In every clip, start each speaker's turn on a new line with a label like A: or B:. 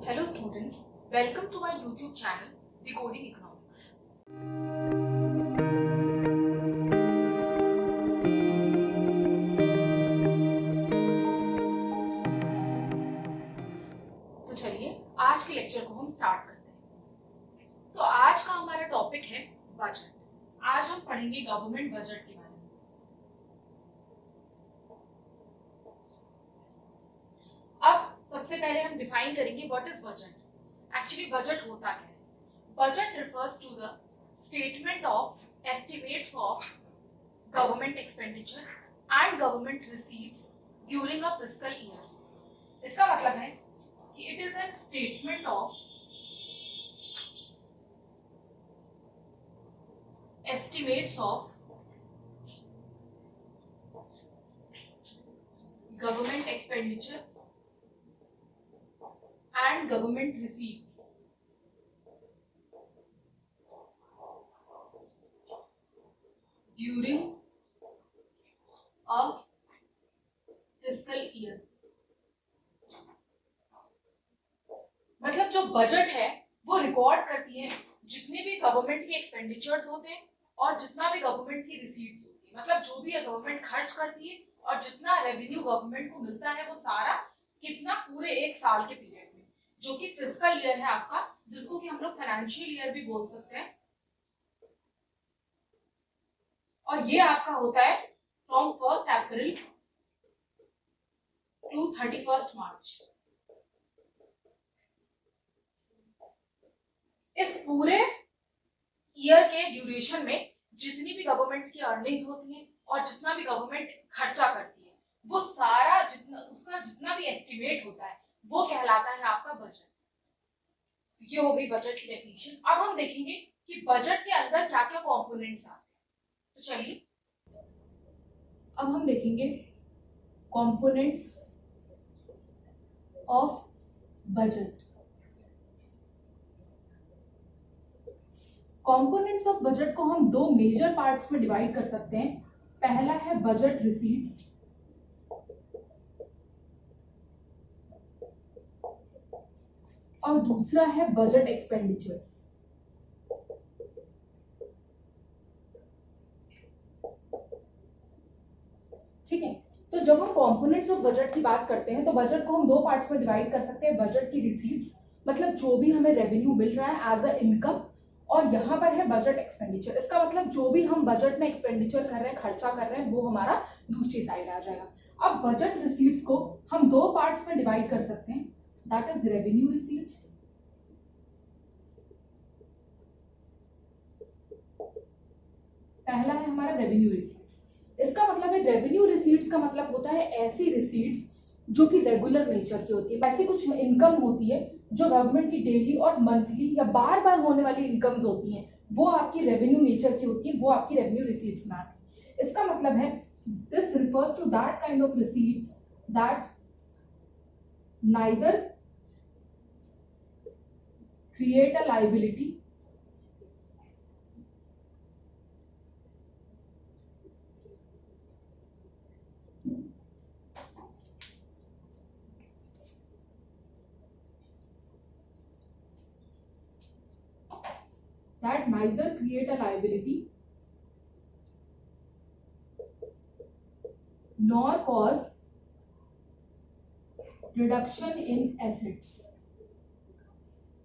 A: Hello students, welcome to my YouTube channel, Decoding Economics. तो चलिए आज के लेक्चर को हम स्टार्ट करते हैं। तो आज का हमारा टॉपिक है बजट। आज हम पढ़ेंगे गवर्नमेंट बजट के बारे में। अब सबसे पहले हम डिफाइन करेंगे what is budget. Actually budget होता क्या है? Budget refers to the statement of estimates of government expenditure and government receipts during a fiscal year. इसका मतलब है कि it is a statement of estimates of government expenditure and government receipts during a fiscal year. मतलब जो budget है वो record करती है जितने भी गवर्नमेंट की एक्सपेंडिचर्स होते हैं और जितना भी गवर्नमेंट की रिसीट्स होती है। मतलब जो भी गवर्नमेंट खर्च करती है और जितना रेवेन्यू गवर्नमेंट को मिलता है वो सारा कितना पूरे एक साल के पीरियड में, जो कि फिस्कल ईयर है आपका, जिसको कि हम लोग फाइनेंशियल ईयर भी बोल सकते हैं। और ये आपका होता है फ्रॉम 1 अप्रैल टू 31 मार्च। इस पूरे ईयर के ड्यूरेशन में जितनी भी गवर्नमेंट की अर्निंग्स होती हैं और जितना भी गवर्नमेंट खर्चा करती है वो सारा उसका जितना भी एस्टिमेट होता है वो कहलाता है आपका बजट। ये हो गई बजट की डेफिनेशन। अब हम देखेंगे कि बजट के अंदर क्या क्या कंपोनेंट्स आते हैं। तो चलिए अब हम देखेंगे components of budget. Components of budget को हम दो मेजर पार्ट्स में डिवाइड कर सकते हैं। पहला है बजट रिसीट्स और दूसरा है बजट एक्सपेंडिचर्स। ठीक है, तो जब हम कंपोनेंट्स ऑफ बजट की बात करते हैं तो बजट को हम दो पार्ट्स में डिवाइड कर सकते हैं। बजट की रिसीट्स मतलब जो भी हमें रेवेन्यू मिल रहा है एज अ इनकम, और यहाँ पर है बजट एक्सपेंडिचर। इसका मतलब जो भी हम बजट में एक्सपेंडिचर कर रहे हैं, खर्चा कर रहे हैं, वो हमारा दूसरी साइड आ जाएगा। अब बजट रिसीट्स को हम दो पार्ट्स में डिवाइड कर सकते हैं, दैट इज रेवेन्यू रिसीट्स पहला है हमारा रेवेन्यू रिसीट्स। इसका मतलब है रेवेन्यू रिसीट्स का मतलब होता है ऐसी रिसीट्स जो कि रेगुलर नेचर की होती है। ऐसी कुछ इनकम होती है जो गवर्नमेंट की डेली और मंथली या बार बार होने वाली इनकम्स होती हैं, वो आपकी रेवेन्यू नेचर की होती है, वो आपकी रेवेन्यू रिसीट्स में आती है। इसका मतलब है this refers to that kind of receipts that neither create a liability that neither create a liability nor cause reduction in assets।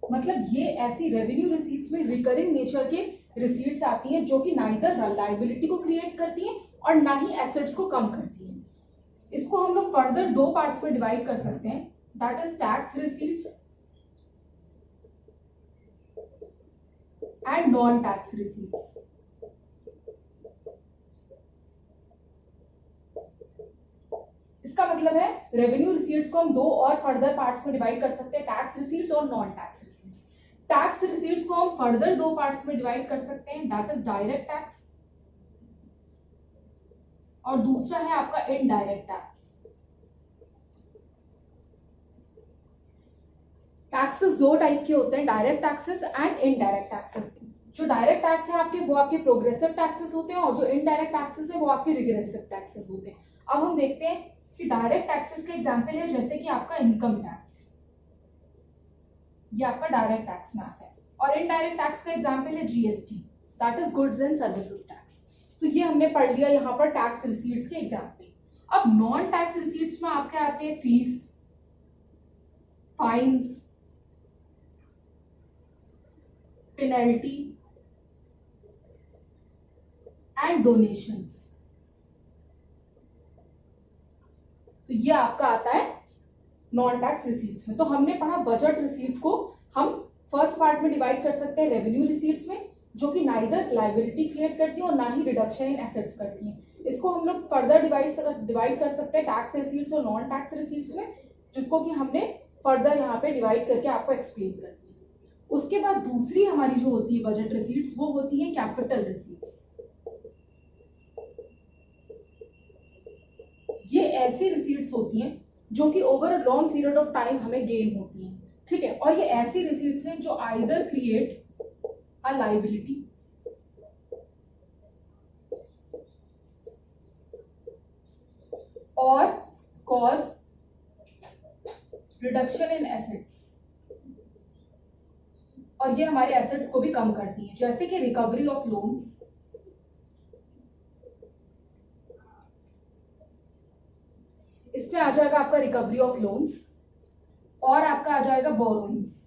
A: मतलब ये ऐसी रेवेन्यू रिसीट्स में रिकरिंग नेचर के रिसीट्स आती हैं जो कि नाइदर लायबिलिटी को क्रिएट करती हैं और ना ही एसेट्स को कम करती हैं। इसको हम लोग फर्दर दो पार्ट्स में डिवाइड कर सकते हैं, that is tax receipts and non-tax receipts। इसका मतलब है रेवेन्यू रिसीट्स को हम दो और फर्दर पार्ट्स में डिवाइड कर सकते हैं, टैक्स रिसीट्स और non tax receipts. Tax receipts को हम फर्दर दो पार्ट्स में डिवाइड कर सकते हैं, दैट इज डायरेक्ट टैक्स और दूसरा है आपका इनडायरेक्ट टैक्स। टैक्सेस दो टाइप के होते हैं, direct taxes and indirect taxes. जो डायरेक्ट टैक्स है आपके वो आपके प्रोग्रेसिव टैक्सेस होते हैं और जो इनडायरेक्ट टैक्सेस है वो आपके रिग्रेसिव टैक्सेस होते हैं। अब हम देखते हैं कि डायरेक्ट टैक्सेस के एग्जांपल है जैसे कि आपका इनकम टैक्स। ये आपका डायरेक्ट टैक्स में आता है। और इनडायरेक्ट टैक्स का एग्जांपल है GST, that is goods and services tax. तो ये हमने पढ़ लिया यहाँ पर टैक्स रिसीट्स के एग्जांपल। अब नॉन टैक्स रिसीट्स में आपके आते हैं fees, fines, penalty and donations. तो ये आपका आता है नॉन टैक्स रिसीट्स में। तो हमने पढ़ा बजट रिसीट्स को हम फर्स्ट पार्ट में डिवाइड कर सकते हैं रेवेन्यू रिसीट्स में, जो कि नाइदर लायबिलिटी क्रिएट करती है और ना ही रिडक्शन इन एसेट्स करती है। इसको हम लोग फर्दर डिवाइड कर सकते हैं टैक्स रिसीट्स और नॉन टैक्स रिसीट्स में, जिसको कि हमने फर्दर यहाँ पे डिवाइड करके आपको एक्सप्लेन कर दिया। उसके बाद दूसरी हमारी जो होती है बजट रिसीट्स, वो होती है कैपिटल रिसीट्स। ये ऐसी रिसीट्स होती हैं जो कि over a long period of time हमें गेन होती हैं, ठीक है। और ये ऐसी रिसीट्स हैं जो आइदर क्रिएट अ लायबिलिटी और कॉज रिडक्शन इन एसेट्स, और ये हमारे एसेट्स को भी कम करती है, जैसे कि रिकवरी ऑफ लोन्स, इसमें आ जाएगा आपका रिकवरी ऑफ लोन्स, और आपका आ जाएगा बोरोइंग्स।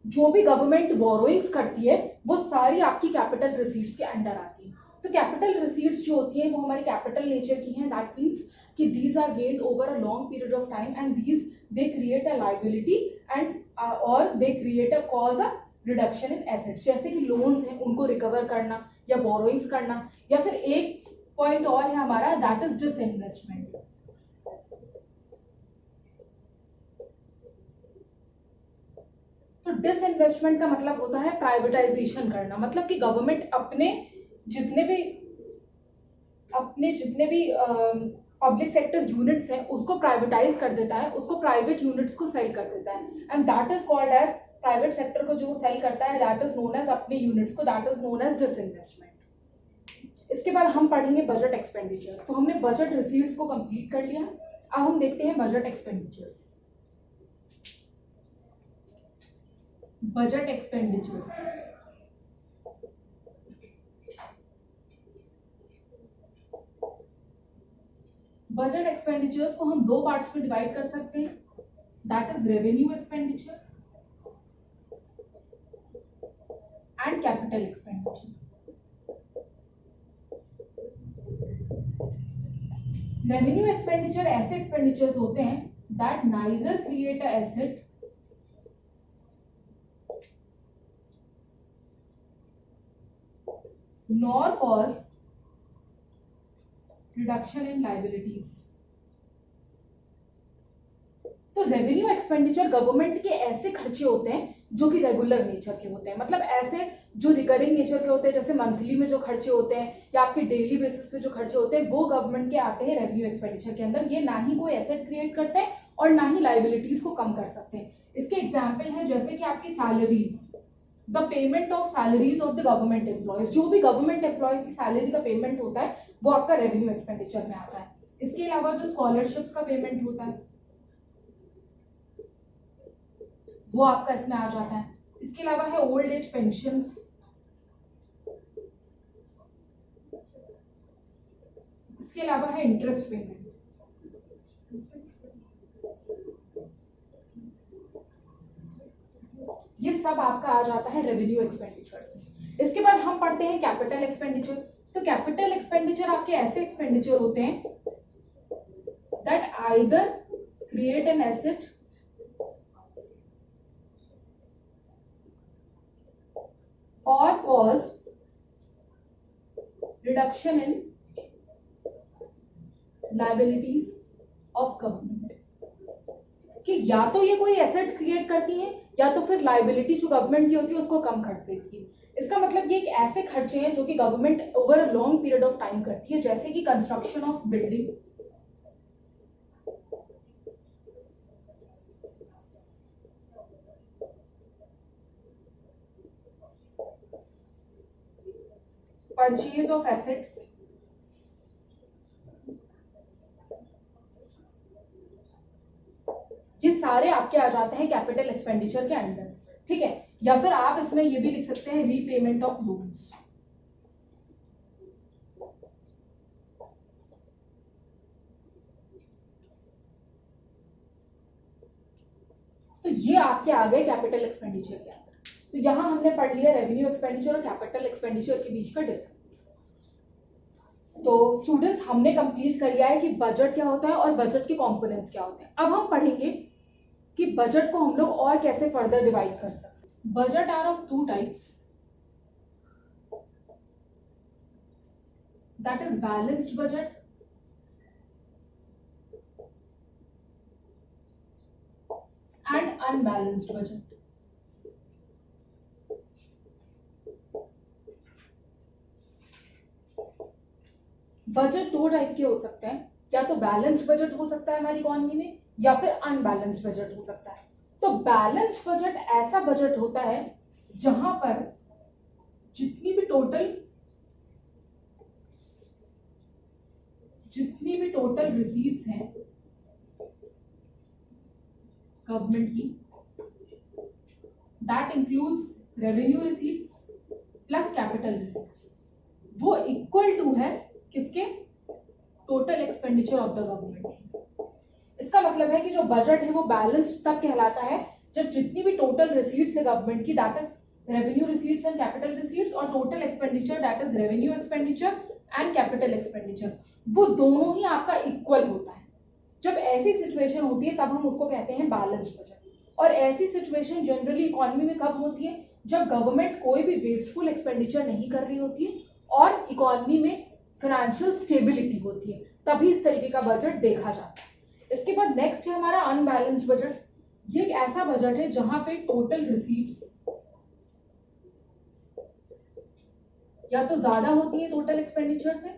A: जो भी गवर्नमेंट बोरोइंग्स करती है वो सारी आपकी कैपिटल रिसीट्स के अंडर आती है। तो कैपिटल रिसीट्स जो होती है वो हमारी कैपिटल नेचर की हैं, दैट मीन्स कि these are gained over a long period of time and these they create a liability and और they create a cause a reduction in assets. जैसे कि लोन्स हैं उनको रिकवर करना या बोरोइंग्स करना, या फिर एक पॉइंट और है हमारा, दैट इज डिसइन्वेस्टमेंट। तो डिसइन्वेस्टमेंट का मतलब होता है प्राइवेटाइजेशन करना, मतलब कि गवर्नमेंट अपने जितने भी पब्लिक सेक्टर यूनिट्स हैं उसको प्राइवेटाइज कर देता है, उसको प्राइवेट यूनिट्स को सेल कर देता है, and that is called as, private sector को जो सेल करता है दैट इज नोन एज, अपने यूनिट्स को, that is known as disinvestment. इसके बाद हम पढ़ेंगे बजट एक्सपेंडिचर्स। तो हमने बजट रिसीट्स को कंप्लीट कर लिया, अब हम देखते हैं budget expenditures. Budget expenditures, budget expenditures को हम दो पार्ट्स में डिवाइड कर सकते हैं, that is revenue expenditure and capital expenditure. Revenue expenditure ऐसे एक्सपेंडिचर्स होते हैं that neither create a asset nor cause reduction in liabilities। तो रेवेन्यू एक्सपेंडिचर गवर्नमेंट के ऐसे खर्चे होते हैं जो कि रेगुलर नेचर के होते हैं, मतलब ऐसे जो रिकरिंग नेचर के होते हैं, जैसे मंथली में जो खर्चे होते हैं या आपके डेली बेसिस पे जो खर्चे होते हैं, वो गवर्नमेंट के आते हैं रेवेन्यू एक्सपेंडिचर के अंदर। ये ना ही कोई एसेट क्रिएट करते हैं और ना ही लाइबिलिटीज को कम कर सकते हैं। इसके एग्जाम्पल है जैसे कि आपकी salaries, the payment of salaries of the government employees, जो भी गवर्नमेंट एम्प्लॉयज की सैलरी का पेमेंट होता है वो आपका रेवेन्यू एक्सपेंडिचर में आता है। इसके अलावा जो स्कॉलरशिप्स का पेमेंट होता है वो आपका इसमें आ जाता है। इसके अलावा है ओल्ड एज पेंशंस, इसके अलावा है इंटरेस्ट पेमेंट। ये सब आपका आ जाता है रेवेन्यू एक्सपेंडिचर्स में। इसके बाद हम पढ़ते हैं कैपिटल एक्सपेंडिचर। तो कैपिटल एक्सपेंडिचर आपके ऐसे एक्सपेंडिचर होते हैं that either create an asset or cause reduction in liabilities of government। कि या तो ये कोई एसेट क्रिएट करती है या तो फिर लाइबिलिटी जो गवर्नमेंट की होती है उसको कम कर देती है। इसका मतलब ये एक ऐसे खर्चे हैं जो कि government over a long period of time करती है, जैसे कि construction of building, purchase of assets, ये सारे आपके आ जाते हैं कैपिटल एक्सपेंडिचर के अंडर, ठीक है। या फिर आप इसमें ये भी लिख सकते हैं रीपेमेंट ऑफ लोन्स। तो ये आपके आ गए कैपिटल एक्सपेंडिचर के अंदर। तो यहां हमने पढ़ लिया रेवेन्यू एक्सपेंडिचर और कैपिटल एक्सपेंडिचर के बीच का डिफरेंस। तो स्टूडेंट्स हमने कंप्लीट कर लिया है कि बजट क्या होता है और बजट के कंपोनेंट्स क्या होते हैं। अब हम पढ़ेंगे कि बजट को हम लोग और कैसे फर्दर डिवाइड कर सकते हैं। Budget are of two types, that is balanced budget and unbalanced budget. Budget दो टाइप के हो सकते हैं, या तो बैलेंस्ड बजट हो सकता है हमारी इकोनॉमी में, या फिर अनबैलेंस्ड बजट हो सकता है। तो बैलेंस्ड बजट ऐसा बजट होता है जहां पर जितनी भी टोटल रिसीट्स हैं गवर्नमेंट की, that includes revenue receipts plus capital receipts, वो इक्वल टू है किसके, total expenditure of the government. इसका मतलब है कि जो बजट है वो बैलेंस्ड तब कहलाता है जब जितनी भी टोटल रिसीट्स है गवर्नमेंट की, that is revenue receipts and capital receipts, और total expenditure that is revenue expenditure and capital expenditure, वो दोनों ही आपका इक्वल होता है। जब ऐसी सिचुएशन होती है तब हम उसको कहते हैं बैलेंस्ड बजट। और ऐसी सिचुएशन जनरली इकोनॉमी में कब होती है, जब गवर्नमेंट कोई भी वेस्टफुल एक्सपेंडिचर नहीं कर रही होती है और इकोनॉमी में फाइनेंशियल स्टेबिलिटी होती है, तभी इस तरीके का बजट देखा जाता है। इसके बाद नेक्स्ट है हमारा अनबैलेंस्ड बजट। ये एक ऐसा बजट है जहां पे टोटल रिसीट्स या तो ज्यादा होती है टोटल एक्सपेंडिचर से,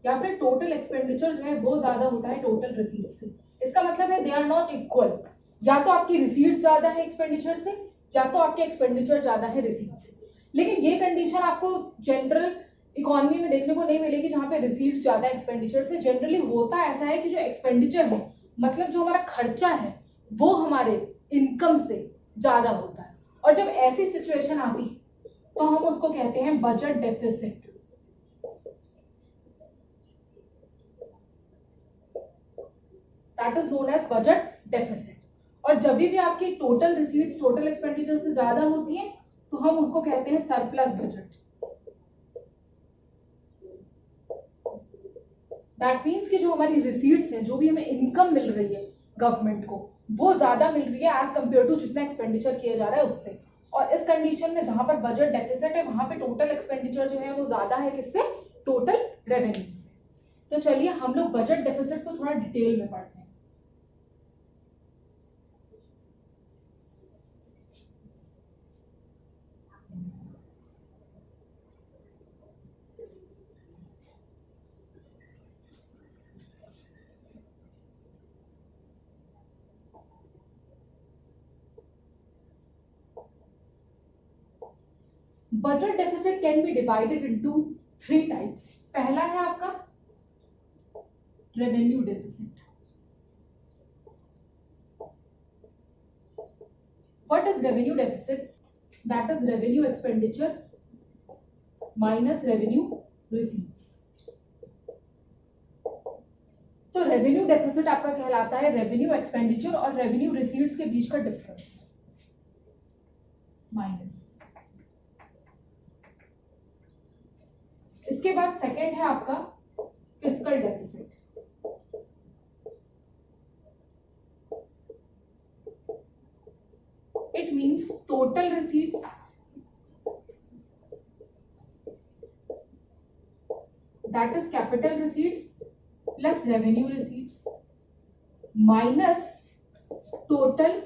A: या फिर टोटल एक्सपेंडिचर जो है वो ज्यादा होता है टोटल रिसीट से। इसका मतलब है दे आर नॉट इक्वल, या तो आपकी रिसीट ज्यादा है एक्सपेंडिचर से, या तो आपके एक्सपेंडिचर ज्यादा है रिसीट से। लेकिन ये कंडीशन आपको जनरल इकोनॉमी में देखने को नहीं मिलेगी जहां पे रिसीट्स ज्यादा एक्सपेंडिचर से। जनरली होता ऐसा है कि जो एक्सपेंडिचर है, मतलब जो हमारा खर्चा है, वो हमारे इनकम से ज्यादा होता है। और जब ऐसी सिचुएशन आती तो हम उसको कहते हैं budget deficit. That is known as budget deficit. और जब भी आपकी टोटल रिसीट्स टोटल एक्सपेंडिचर से ज्यादा होती है तो हम उसको कहते हैं सरप्लस बजट। दैट मीन्स कि जो हमारी रिसीट्स हैं, जो भी हमें इनकम मिल रही है गवर्नमेंट को, वो ज्यादा मिल रही है एज कंपेयर टू जितना एक्सपेंडिचर किया जा रहा है उससे। और इस कंडीशन में जहां पर बजट डेफिसिट है वहां पे टोटल एक्सपेंडिचर जो है वो ज्यादा है किससे, टोटल रेवेन्यू से। तो चलिए हम लोग बजट डेफिसिट को थोड़ा डिटेल में पढ़ते हैं। Budget deficit can be divided into 3 types. पहला है आपका revenue deficit. What is revenue deficit? That is revenue expenditure minus revenue receipts. तो रेवेन्यू डेफिसिट आपका कहलाता है रेवेन्यू एक्सपेंडिचर और रेवेन्यू रिसीट्स के बीच का डिफरेंस माइनस। इसके बाद सेकंड है आपका fiscal deficit. It means total receipts that is capital receipts plus revenue receipts minus total,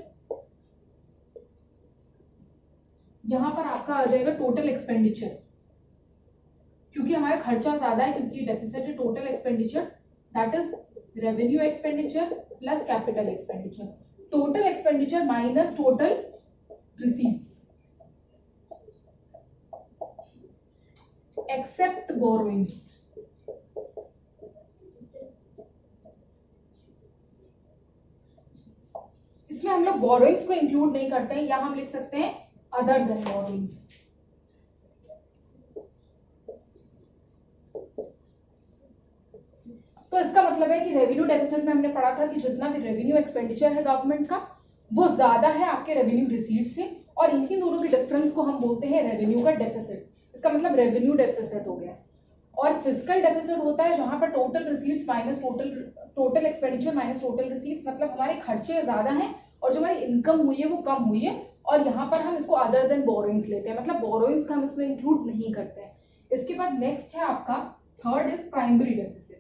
A: यहां पर आपका आ जाएगा टोटल एक्सपेंडिचर, क्योंकि हमारा खर्चा ज्यादा है, क्योंकि डेफिसिट है total expenditure that is revenue expenditure plus capital expenditure. Total expenditure minus total receipts except borrowings. इसमें हम लोग बोरोइंग्स को इंक्लूड नहीं करते हैं, या हम लिख सकते हैं अदर देन बोरोइंग्स। तो इसका मतलब है कि रेवेन्यू डेफिसिट में हमने पढ़ा था कि जितना भी रेवेन्यू एक्सपेंडिचर है गवर्नमेंट का वो ज्यादा है आपके रेवेन्यू रिसीट से, और इनकी दोनों के डिफरेंस को हम बोलते हैं रेवेन्यू का डेफिसिट। इसका मतलब रेवेन्यू डेफिसिट हो गया। और फिस्कल डेफिसिट होता है जहां पर total receipts minus total expenditure minus total receipts, मतलब हमारे खर्चे ज्यादा हैं और जो हमारी इनकम हुई है वो कम हुई है, और यहाँ पर हम इसको अदर देन बोरोइंग्स लेते हैं, मतलब बोरोइंग्स का हम इसमें इंक्लूड नहीं करते हैं। इसके बाद नेक्स्ट है आपका third is primary deficit.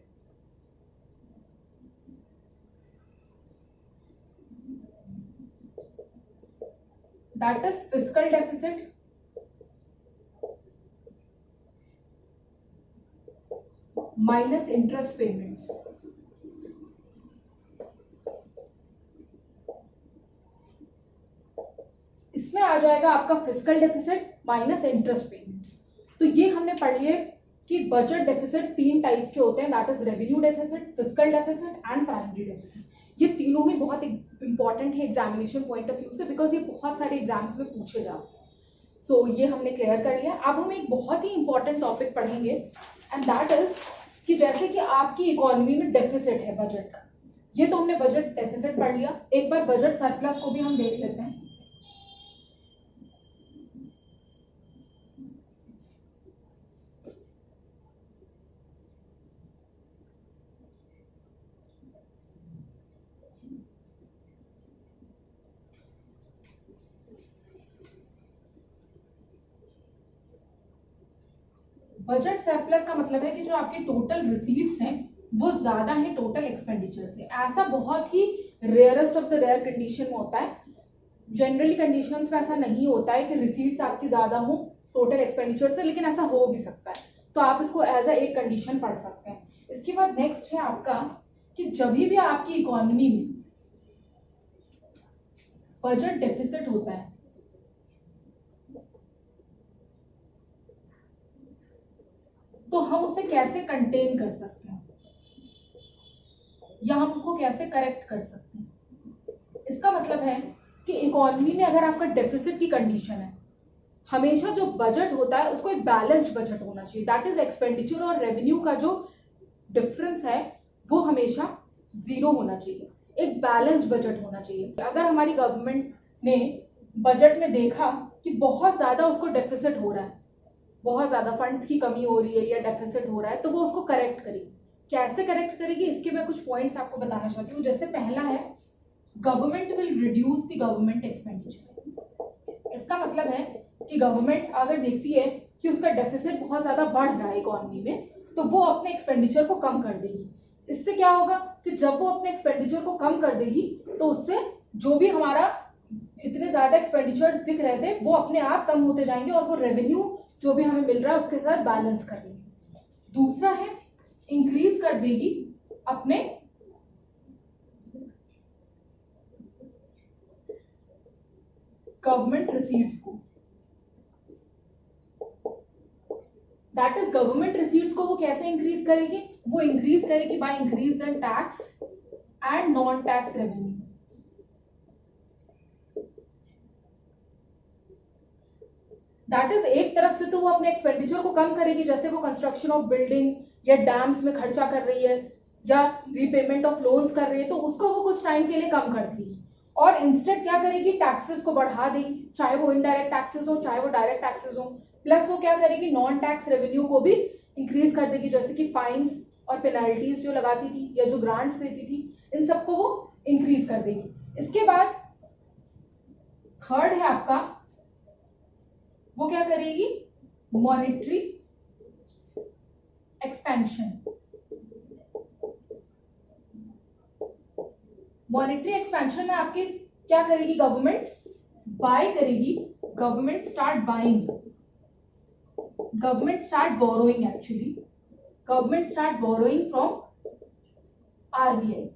A: That is fiscal deficit minus interest payments. इसमें आ जाएगा आपका fiscal deficit minus interest payments. तो ये हमने पढ़ लिए कि बजट डेफिसिट तीन टाइप्स के होते हैं, that is revenue deficit, fiscal deficit and primary deficit. ये तीनों ही बहुत इंपॉर्टेंट है एग्जामिनेशन पॉइंट ऑफ व्यू से, बिकॉज ये बहुत सारे एग्जाम्स में पूछे जाते हैं। सो ये हमने क्लियर कर लिया। अब हम एक बहुत ही इंपॉर्टेंट टॉपिक पढ़ेंगे एंड दैट इज कि जैसे कि आपकी इकोनॉमी में डेफिसिट है बजट का, ये तो हमने बजट डेफिसिट पढ़ लिया। एक बार बजट सरप्लस को भी हम देख लेते हैं। बजट सरप्लस का मतलब है कि जो आपके टोटल रिसीट्स हैं वो ज्यादा है टोटल एक्सपेंडिचर से। ऐसा बहुत ही rarest of the rare condition में होता है, जनरली कंडीशंस में ऐसा नहीं होता है कि रिसीट्स आपकी ज्यादा हो टोटल एक्सपेंडिचर से, लेकिन ऐसा हो भी सकता है, तो आप इसको एज अ एक कंडीशन पढ़ सकते हैं। इसके बाद नेक्स्ट है आपका कि जब भी आपकी इकोनॉमी में बजट डेफिसिट होता है तो हम उसे कैसे कंटेन कर सकते हैं या हम उसको कैसे करेक्ट कर सकते हैं। इसका मतलब है कि इकोनॉमी में अगर आपका डेफिसिट की कंडीशन है, हमेशा जो बजट होता है उसको एक बैलेंस्ड बजट होना चाहिए, दैट इज एक्सपेंडिचर और रेवेन्यू का जो डिफरेंस है वो हमेशा जीरो होना चाहिए, एक बैलेंस्ड बजट होना चाहिए। अगर हमारी गवर्नमेंट ने बजट में देखा कि बहुत ज्यादा उसको डेफिसिट हो रहा है, बहुत ज्यादा फंड्स की कमी हो रही है या डेफिसिट हो रहा है, तो वो उसको करेक्ट करेगी। कैसे करेक्ट करेगी इसके मैं कुछ पॉइंट्स आपको बताना चाहती हूँ। जैसे पहला है government will reduce the government expenditure. इसका मतलब है कि गवर्नमेंट अगर देखती है कि उसका डेफिसिट बहुत ज्यादा बढ़ रहा है इकोनॉमी में, तो वो अपने एक्सपेंडिचर को कम कर देगी। इससे क्या होगा कि जब वो अपने एक्सपेंडिचर को कम कर देगी तो उससे जो भी हमारा इतने ज्यादा एक्सपेंडिचर्स दिख रहे थे वो अपने आप कम होते जाएंगे और वो रेवेन्यू जो भी हमें मिल रहा है उसके साथ बैलेंस कर लेंगे। दूसरा है इंक्रीज कर देगी अपने गवर्नमेंट रिसीट्स को, दैट इज गवर्नमेंट रिसीट्स को वो कैसे इंक्रीज करेगी, वो इंक्रीज करेगी by increase the tax and non tax revenue. That is एक तरफ से तो वो अपने एक्सपेंडिचर को कम करेगी, जैसे वो कंस्ट्रक्शन ऑफ बिल्डिंग या डैम्स में खर्चा कर रही है या रीपेमेंट ऑफ लोन्स कर रही है, तो उसको वो कुछ टाइम के लिए कम कर देगी। और इंस्टेड क्या करेगी, टैक्सेस को बढ़ा देगी, चाहे वो इनडायरेक्ट टैक्सेस हो चाहे वो डायरेक्ट टैक्सेस हो। प्लस वो क्या करेगी, नॉन टैक्स रेवेन्यू को भी इंक्रीज कर देगी, जैसे कि फाइन्स और पेनल्टीज जो लगाती थी या जो ग्रांट्स देती थी, इन सबको वो इंक्रीज कर देगी। इसके बाद थर्ड है आपका, वो क्या करेगी, मॉनेटरी एक्सपेंशन। मॉनेटरी एक्सपेंशन में आपके क्या करेगी गवर्नमेंट, बाय करेगी, government start buying, government start borrowing, actually government start borrowing from RBI.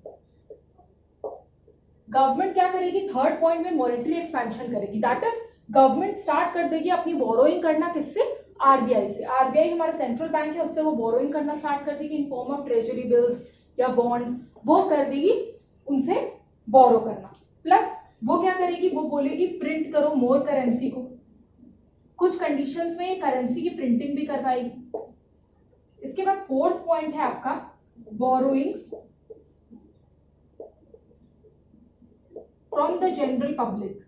A: Government क्या करेगी, थर्ड पॉइंट में मॉनेटरी एक्सपेंशन करेगी, दैट इज गवर्नमेंट स्टार्ट कर देगी अपनी बोरोइंग करना, किससे, आरबीआई से। आरबीआई हमारा सेंट्रल बैंक है, उससे वो बोरोइंग करना स्टार्ट कर देगी in form of treasury bills या बॉन्ड्स, वो कर देगी उनसे बोरो करना। प्लस वो क्या करेगी, वो बोलेगी प्रिंट करो मोर करेंसी को। कुछ कंडीशंस में करेंसी की प्रिंटिंग भी करवाएगी। इसके बाद फोर्थ पॉइंट है आपका borrowings from the general public.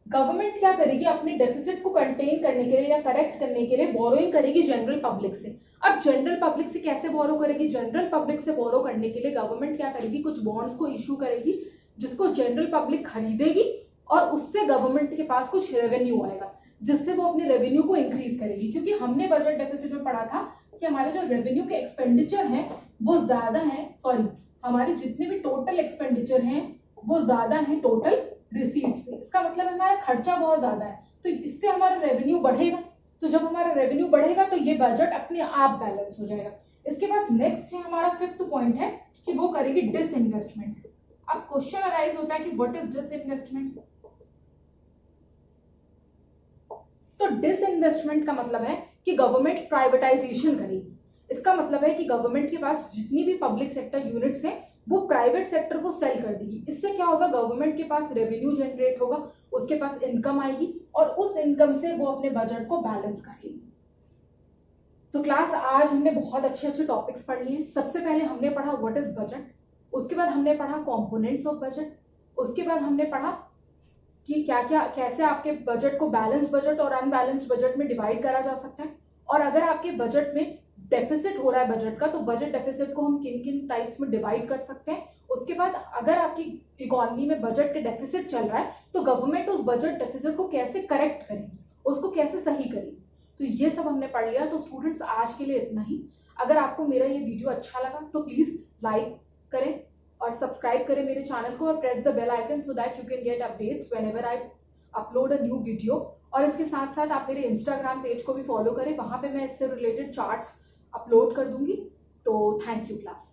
A: Government क्या करेगी, अपने डेफिसिट को कंटेन करने के लिए या करेक्ट करने के लिए बोरोइंग करेगी जनरल पब्लिक से। अब जनरल पब्लिक से कैसे बोरो करेगी, जनरल पब्लिक से बोरो करने के लिए गवर्नमेंट क्या करेगी, कुछ बॉन्ड्स को इशू करेगी जिसको जनरल पब्लिक खरीदेगी और उससे गवर्नमेंट के पास कुछ रेवेन्यू आएगा, जिससे वो अपने रेवेन्यू को इंक्रीज करेगी। क्योंकि हमने बजट डेफिसिट में पढ़ा था कि हमारे जो रेवेन्यू के एक्सपेंडिचर हैं वो ज्यादा है, सॉरी हमारे जितने भी टोटल एक्सपेंडिचर हैं वो ज्यादा है टोटल रिसीट से। इसका मतलब हमारा खर्चा बहुत ज्यादा है, तो इससे हमारा रेवेन्यू बढ़ेगा। तो जब हमारा रेवेन्यू बढ़ेगा तो ये बजट अपने आप बैलेंस हो जाएगा। इसके बाद नेक्स्ट है हमारा फिफ्थ पॉइंट है कि वो करेगी डिसइन्वेस्टमेंट। अब क्वेश्चन अराइज होता है कि व्हाट इज डिसइन्वेस्टमेंट। तो डिसइन्वेस्टमेंट का मतलब है कि गवर्नमेंट प्राइवेटाइजेशन करेगी। इसका मतलब है कि गवर्नमेंट के पास जितनी भी पब्लिक सेक्टर यूनिट्स हैं वो प्राइवेट सेक्टर को सेल कर देगी। इससे क्या होगा, गवर्नमेंट के पास रेवेन्यू जनरेट होगा, उसके पास इनकम आएगी और उस इनकम से वो अपने बजट को बैलेंस कर लेगी। तो क्लास आज हमने बहुत अच्छे अच्छे टॉपिक्स पढ़ लिए। सबसे पहले हमने पढ़ा व्हाट इज बजट, उसके बाद हमने पढ़ा कंपोनेंट्स ऑफ बजट, उसके बाद हमने पढ़ा कि क्या क्या कैसे आपके बजट को बैलेंस बजट और अनबैलेंस बजट में डिवाइड करा जा सकता है, और अगर आपके बजट में डेफिसिट हो रहा है बजट का तो बजट डेफिसिट को हम किन किन टाइप्स में डिवाइड कर सकते हैं। उसके बाद अगर आपकी इकोनॉमी में बजट के डेफिसिट चल रहा है तो गवर्नमेंट उस बजट डेफिसिट को कैसे करेक्ट करेगी, उसको कैसे सही करेगी। तो ये सब हमने पढ़ लिया। तो स्टूडेंट्स आज के लिए इतना ही। अगर आपको मेरा ये वीडियो अच्छा लगा तो प्लीज लाइक करें और सब्सक्राइब करें मेरे चैनल को और press the bell icon so that you can get updates whenever I upload a new video. और इसके साथ साथ आप मेरे इंस्टाग्राम पेज को भी फॉलो करें, वहां पे मैं इससे रिलेटेड चार्ट्स अपलोड कर दूंगी। तो थैंक यू क्लास।